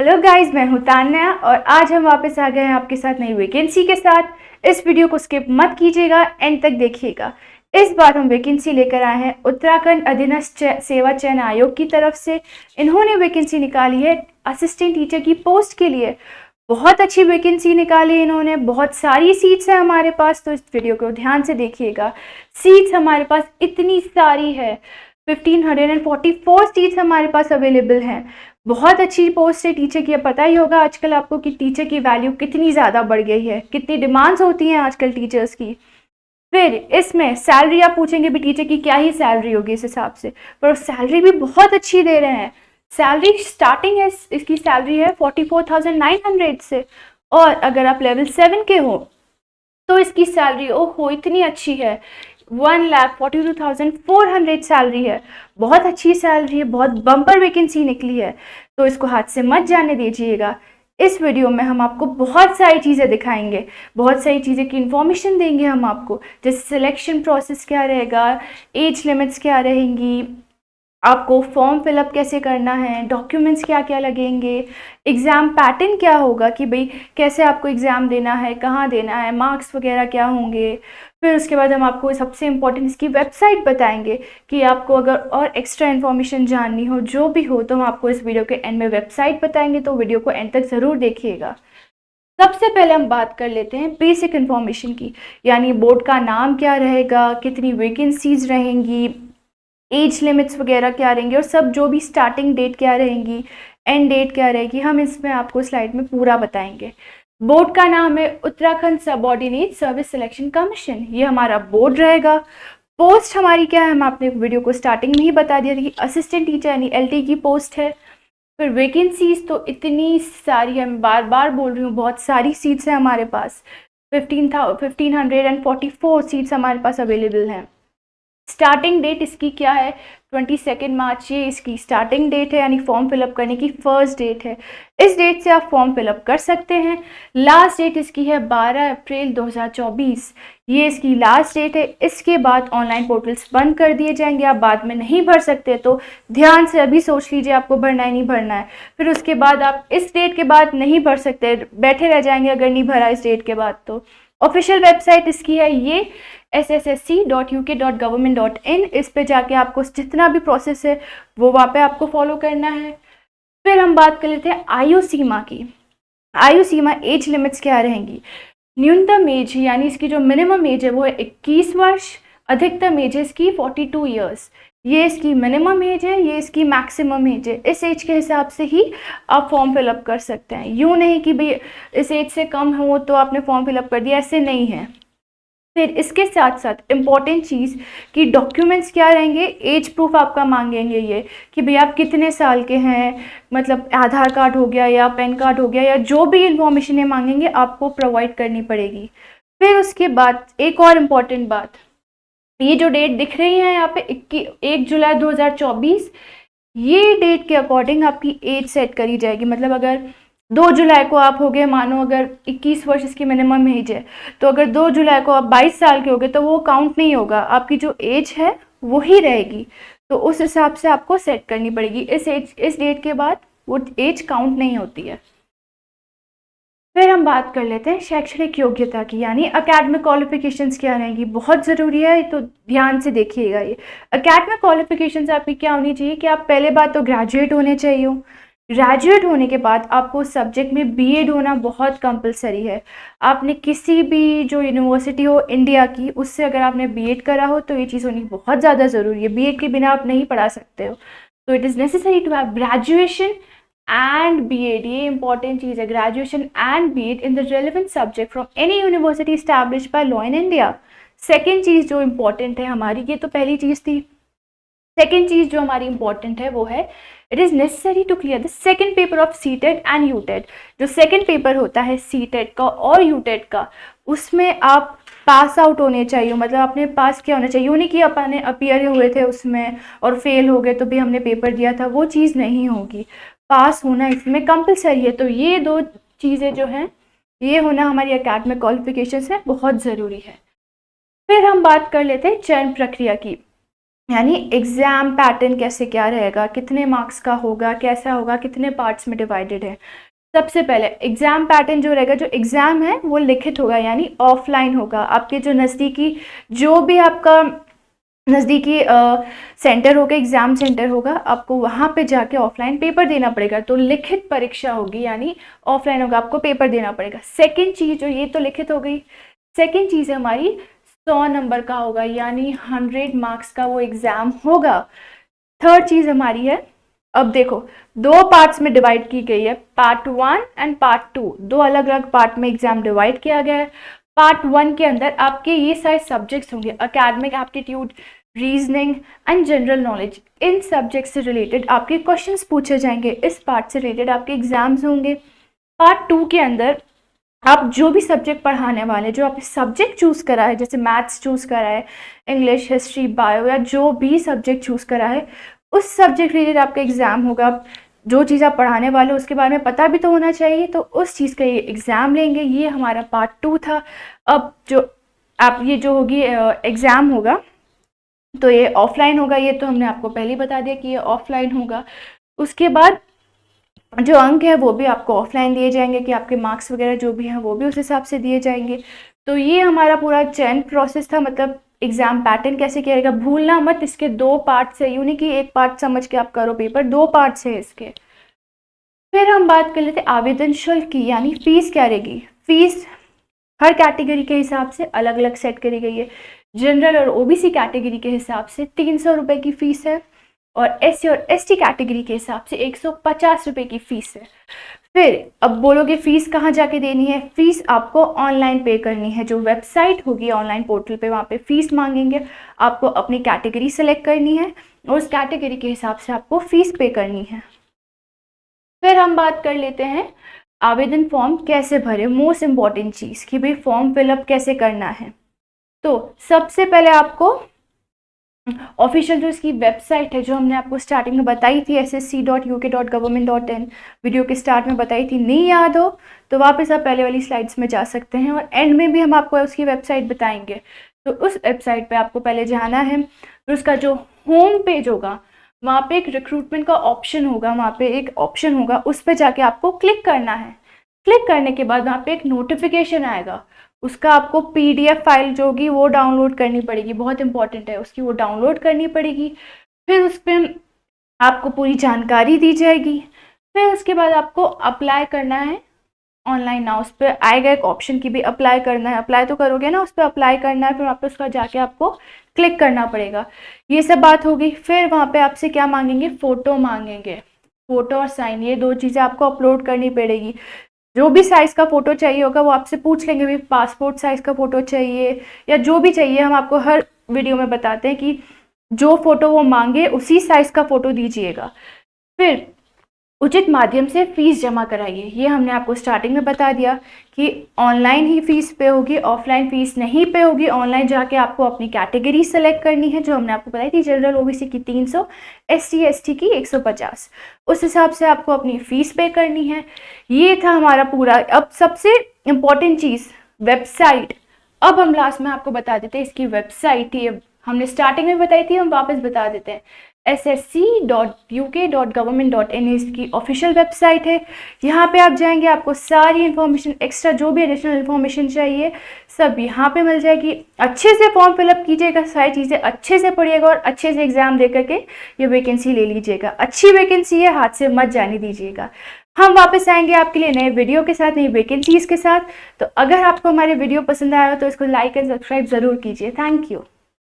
Hello guys, मैं हूं तान्या और आज हम वापस आ गए हैं आपके साथ नई वैकेंसी के साथ। इस वीडियो को स्किप मत कीजिएगा, एंड तक देखिएगा। इस बार हम वैकेंसी लेकर आए हैं उत्तराखंड अधीनस्थ सेवा चयन आयोग की तरफ से। इन्होंने वैकेंसी निकाली है असिस्टेंट टीचर की पोस्ट के लिए। बहुत अच्छी वैकेंसी निकाली है इन्होंने, बहुत सारी सीट्स है हमारे पास, तो इस वीडियो को ध्यान से देखिएगा। सीट्स हमारे पास इतनी सारी है, 1544 सीट्स हमारे पास अवेलेबल हैं। बहुत अच्छी पोस्ट है टीचर की। अब पता ही होगा आजकल आपको कि टीचर की वैल्यू कितनी ज़्यादा बढ़ गई है, कितनी डिमांड्स होती हैं आजकल टीचर्स की। फिर इसमें सैलरी आप पूछेंगे भी टीचर की क्या ही सैलरी होगी इस हिसाब से, पर सैलरी भी बहुत अच्छी दे रहे हैं। सैलरी स्टार्टिंग है, इसकी सैलरी है 44,900 से। और अगर आप लेवल 7 के हो तो इसकी सैलरी ओहो इतनी अच्छी है, 1,42,400 सैलरी है। बहुत अच्छी सैलरी है, बहुत बम्पर वैकेंसी निकली है, तो इसको हाथ से मत जाने दीजिएगा। इस वीडियो में हम आपको बहुत सारी चीज़ें दिखाएंगे, बहुत सारी चीज़ें की इन्फॉर्मेशन देंगे हम आपको, जैसे सिलेक्शन प्रोसेस क्या रहेगा, एज लिमिट्स क्या रहेंगी, आपको फॉर्म फिलअप कैसे करना है, डॉक्यूमेंट्स क्या क्या लगेंगे, एग्ज़ाम पैटर्न क्या होगा कि भाई कैसे आपको एग्ज़ाम देना है, कहाँ देना है, मार्क्स वगैरह क्या होंगे। फिर उसके बाद हम आपको सबसे इम्पोर्टेंट इसकी वेबसाइट बताएंगे कि आपको अगर और एक्स्ट्रा इन्फॉर्मेशन जाननी हो, जो भी हो, तो हम आपको इस वीडियो के एंड में वेबसाइट बताएंगे, तो वीडियो को एंड तक ज़रूर देखिएगा। सबसे पहले हम बात कर लेते हैं बेसिक इन्फॉर्मेशन की, यानी बोर्ड का नाम क्या रहेगा, कितनी वैकेंसीज रहेंगी, एज लिमिट्स वगैरह क्या रहेंगी, और सब जो भी स्टार्टिंग डेट क्या रहेंगी, एंड डेट क्या रहेगी, हम इसमें आपको स्लाइड में पूरा बताएंगे। बोर्ड का नाम है Uttarakhand subordinate service selection commission, ये हमारा बोर्ड रहेगा। पोस्ट हमारी क्या है, हम आपने वीडियो को स्टार्टिंग में ही बता दिया था कि असिस्टेंट टीचर यानी एलटी की पोस्ट है। फिर वैकेंसीज तो इतनी सारी है, मैं बार बार बोल रही हूँ, बहुत सारी सीट्स हैं हमारे पास। 1544 सीट्स हमारे पास अवेलेबल हैं। स्टार्टिंग डेट इसकी क्या है, 22 मार्च, ये इसकी स्टार्टिंग डेट है, यानी फॉर्म फिलअप करने की फर्स्ट डेट है। इस डेट से आप फॉर्म फिलअप कर सकते हैं। लास्ट डेट इसकी है 12 अप्रैल 2024, ये इसकी लास्ट डेट है। इसके बाद ऑनलाइन पोर्टल्स बंद कर दिए जाएंगे, आप बाद में नहीं भर सकते, तो ध्यान से अभी सोच लीजिए आपको भरना है नहीं भरना है। फिर उसके बाद आप इस डेट के बाद नहीं भर सकते, बैठे रह जाएंगे अगर नहीं भरा इस डेट के बाद। तो ऑफिशियल वेबसाइट इसकी है ये sssc.uk.government.in, इस पे जाके आपको जितना भी प्रोसेस है वो वहाँ पे आपको फॉलो करना है। फिर हम बात कर लेते हैं आयु सीमा की। आयु सीमा, एज लिमिट्स क्या रहेंगी। न्यूनतम एज यानी इसकी जो मिनिमम एज है वो है 21 वर्ष, अधिकतम एज है इसकी 42 ईयर्स। ये इसकी मिनिमम एज है, ये इसकी मैक्सिमम एज है। इस एज के हिसाब से ही आप फॉर्म फिलअप कर सकते हैं, यूँ नहीं कि भाई इस एज से कम हो तो आपने फॉर्म फिलअप कर दिया, ऐसे नहीं है। फिर इसके साथ साथ इम्पॉर्टेंट चीज़ कि डॉक्यूमेंट्स क्या रहेंगे, एज प्रूफ आपका मांगेंगे ये कि भाई आप कितने साल के हैं, मतलब आधार कार्ड हो गया या पैन कार्ड हो गया, या जो भी इंफॉर्मेशन ये मांगेंगे आपको प्रोवाइड करनी पड़ेगी। फिर उसके बाद एक और इम्पॉर्टेंट बात, ये जो डेट दिख रही है यहाँ पे 1 जुलाई 2024, ये डेट के अकॉर्डिंग आपकी एज सेट करी जाएगी। मतलब अगर 2 जुलाई को आप हो गए, मानो अगर 21 वर्ष इसकी मिनिमम एज है, तो अगर 2 जुलाई को आप 22 साल के हो गए तो वो काउंट नहीं होगा, आपकी जो एज है वो ही रहेगी। तो उस हिसाब से आपको सेट करनी पड़ेगी, इस डेट के बाद वो एज काउंट नहीं होती है। फिर हम बात कर लेते हैं शैक्षणिक योग्यता की, यानी अकेडमिक क्वालिफिकेशंस क्या रहेंगी, बहुत ज़रूरी है, तो ध्यान से देखिएगा। ये अकेडमिक क्वालिफिकेशंस आपकी क्या होनी चाहिए कि आप पहले बात तो ग्रेजुएट होने चाहिए हो। ग्रेजुएट होने के बाद आपको सब्जेक्ट में बीएड होना बहुत कंपलसरी है। आपने किसी भी जो यूनिवर्सिटी हो इंडिया की, उससे अगर आपने बीएड करा हो तो ये चीज़ होनी बहुत ज़्यादा ज़रूरी है। बीएड के बिना आप नहीं पढ़ा सकते हो, तो it is necessary to have graduation and BEd. ये इंपॉर्टेंट चीज़ है, graduation and BEd in the relevant subject from any university established by law in India. Second चीज़ जो इम्पॉर्टेंट है हमारी, ये तो पहली चीज़ थी, सेकेंड चीज़ जो हमारी इंपॉर्टेंट है वो है it is necessary to clear the second paper of CTET and UTET. जो सेकेंड पेपर होता है सीटेट का और यूटेट का, उसमें आप पास आउट होने चाहिए, मतलब आपने पास किया होना चाहिए। यूँ नहीं कि अपने अपीयर हुए थे उसमें और फेल हो गए तो भी हमने पेपर दिया था, वो चीज़ नहीं होगी। पास होना इसमें कंपलसरी है। तो ये दो चीज़ें जो हैं, ये होना हमारी एकेडमिक क्वालिफिकेशन है, बहुत ज़रूरी है। फिर हम बात कर लेते हैं चयन प्रक्रिया की। यानी एग्ज़ाम पैटर्न कैसे क्या रहेगा, कितने मार्क्स का होगा, कैसा होगा, कितने पार्ट्स में डिवाइडेड है। सबसे पहले एग्ज़ाम पैटर्न जो रहेगा, जो एग्ज़ाम है वो लिखित होगा यानी ऑफलाइन होगा। आपके जो नज़दीकी जो भी आपका नज़दीकी सेंटर होगा, एग्ज़ाम सेंटर होगा, आपको वहाँ पे जाके ऑफलाइन पेपर देना पड़ेगा। तो लिखित परीक्षा होगी यानी ऑफलाइन होगा, आपको पेपर देना पड़ेगा। सेकंड चीज़ जो, ये तो लिखित हो गई, सेकंड चीज़ है हमारी 100 नंबर का होगा यानी 100 मार्क्स का वो एग्ज़ाम होगा। थर्ड चीज़ हमारी है, अब देखो 2 पार्ट्स में डिवाइड की गई है, पार्ट 1 एंड पार्ट 2, 2 अलग अलग पार्ट में एग्ज़ाम डिवाइड किया गया है। पार्ट 1 के अंदर आपके ये सारे सब्जेक्ट्स होंगे, academic aptitude, reasoning and general knowledge. In subject से रिलेटेड आपके क्वेश्चंस पूछे जाएंगे, इस पार्ट से रिलेटेड आपके एग्जाम्स होंगे। पार्ट 2 के अंदर आप जो भी सब्जेक्ट पढ़ाने वाले, जो आपने सब्जेक्ट चूज़ करा है, जैसे मैथ्स चूज़ करा है, इंग्लिश, हिस्ट्री, बायो या जो भी सब्जेक्ट चूज़ करा है, उस सब्जेक्ट रिलेटेड आपका एग्ज़ाम होगा। जो चीज़ आप पढ़ाने वाले हो उसके बारे में पता भी तो होना चाहिए, तो उस चीज़ का ये एग्ज़ाम लेंगे। ये हमारा पार्ट 2 था। अब जो आप ये जो होगी एग्ज़ाम होगा, तो ये ऑफलाइन होगा, ये तो हमने आपको पहले ही बता दिया कि ये ऑफलाइन होगा। उसके बाद जो अंक है वो भी आपको ऑफलाइन दिए जाएंगे, कि आपके मार्क्स वगैरह जो भी हैं वो भी उस हिसाब से दिए जाएंगे। तो ये हमारा पूरा चयन प्रोसेस था, मतलब एग्ज़ाम पैटर्न कैसे किया जाएगा। भूलना मत, इसके 2 पार्ट्स है, यूँ नहीं कि एक पार्ट समझ के आप करो पेपर, 2 पार्ट्स है इसके। फिर हम बात कर लेते हैं आवेदन शुल्क की, यानी फीस क्या रहेगी। फीस हर कैटेगरी के हिसाब से अलग अलग सेट करी गई है। जनरल और ओबीसी कैटेगरी के हिसाब से 300 रुपये की फ़ीस है, और एससी और एसटी कैटेगरी के हिसाब से 150 रुपये की फ़ीस है। फिर अब बोलोगे फ़ीस कहाँ जाके देनी है। फ़ीस आपको ऑनलाइन पे करनी है, जो वेबसाइट होगी ऑनलाइन पोर्टल पे, वहाँ पे फ़ीस मांगेंगे। आपको अपनी कैटेगरी सेलेक्ट करनी है और उस कैटेगरी के हिसाब से आपको फ़ीस पे करनी है। फिर हम बात कर लेते हैं आवेदन फॉर्म कैसे भरे, मोस्ट इम्पॉर्टेंट चीज़ कि भाई फॉर्म फिलअप कैसे करना है। तो सबसे पहले आपको ऑफिशियल जो इसकी वेबसाइट है, जो हमने आपको स्टार्टिंग में बताई थी, ssc.uk.government.in, वीडियो के स्टार्ट में बताई थी, नहीं याद हो तो वापस आप पहले वाली स्लाइड्स में जा सकते हैं, और एंड में भी हम आपको उसकी वेबसाइट बताएंगे। तो उस वेबसाइट पे आपको पहले जाना है, फिर उसका जो होम पेज होगा वहाँ पे एक रिक्रूटमेंट का ऑप्शन होगा, वहाँ पे एक ऑप्शन होगा, उस पर जाके आपको क्लिक करना है। क्लिक करने के बाद वहाँ पे एक नोटिफिकेशन आएगा, उसका आपको PDF फाइल जो होगी वो डाउनलोड करनी पड़ेगी, बहुत इंपॉर्टेंट है, उसकी वो डाउनलोड करनी पड़ेगी। फिर उस पर आपको पूरी जानकारी दी जाएगी। फिर उसके बाद आपको अप्लाई करना है ऑनलाइन। ना उस पर आएगा एक ऑप्शन की भी अप्लाई करना है, अप्लाई तो करोगे ना, उस पर अप्लाई करना है, फिर वहाँ पे उसका जाके आपको क्लिक करना पड़ेगा। ये सब बात होगी। फिर वहाँ पे आपसे क्या मांगेंगे, फ़ोटो मांगेंगे, फ़ोटो और साइन, ये 2 चीज़ें आपको अपलोड करनी पड़ेगी। जो भी साइज़ का फ़ोटो चाहिए होगा वो आपसे पूछ लेंगे, भी पासपोर्ट साइज़ का फ़ोटो चाहिए या जो भी चाहिए, हम आपको हर वीडियो में बताते हैं कि जो फ़ोटो वो मांगे उसी साइज़ का फ़ोटो दीजिएगा। फिर उचित माध्यम से फ़ीस जमा कराइए, ये हमने आपको स्टार्टिंग में बता दिया कि ऑनलाइन ही फ़ीस पे होगी, ऑफलाइन फ़ीस नहीं पे होगी। ऑनलाइन जाके आपको अपनी कैटेगरी सेलेक्ट करनी है, जो हमने आपको बताई थी, जनरल ओबीसी की 300, SC ST की 150, उस हिसाब से आपको अपनी फ़ीस पे करनी है। ये था हमारा पूरा। अब सबसे इम्पॉर्टेंट चीज़ वेबसाइट, अब हम लास्ट में आपको बता देते हैं इसकी वेबसाइट, ये हमने स्टार्टिंग में बताई थी, हम वापस बता देते हैं। ssc.uk.government.in इसकी ऑफिशियल वेबसाइट है। यहाँ पे आप जाएंगे, आपको सारी इन्फॉर्मेशन, एक्स्ट्रा जो भी एडिशनल इन्फॉर्मेशन चाहिए सब यहाँ पे मिल जाएगी। अच्छे से फॉर्म फिलअप कीजिएगा, सारी चीज़ें अच्छे से पढ़िएगा और अच्छे से एग्जाम दे करके ये वैकेंसी ले लीजिएगा। अच्छी वैकेंसी है, हाथ से मत जाने दीजिएगा। हम वापस आएंगे आपके लिए नए वीडियो के साथ, नई वैकेंसीज के साथ। तो अगर आपको हमारे वीडियो पसंद आया हो तो इसको लाइक एंड सब्सक्राइब ज़रूर कीजिए। Thank you.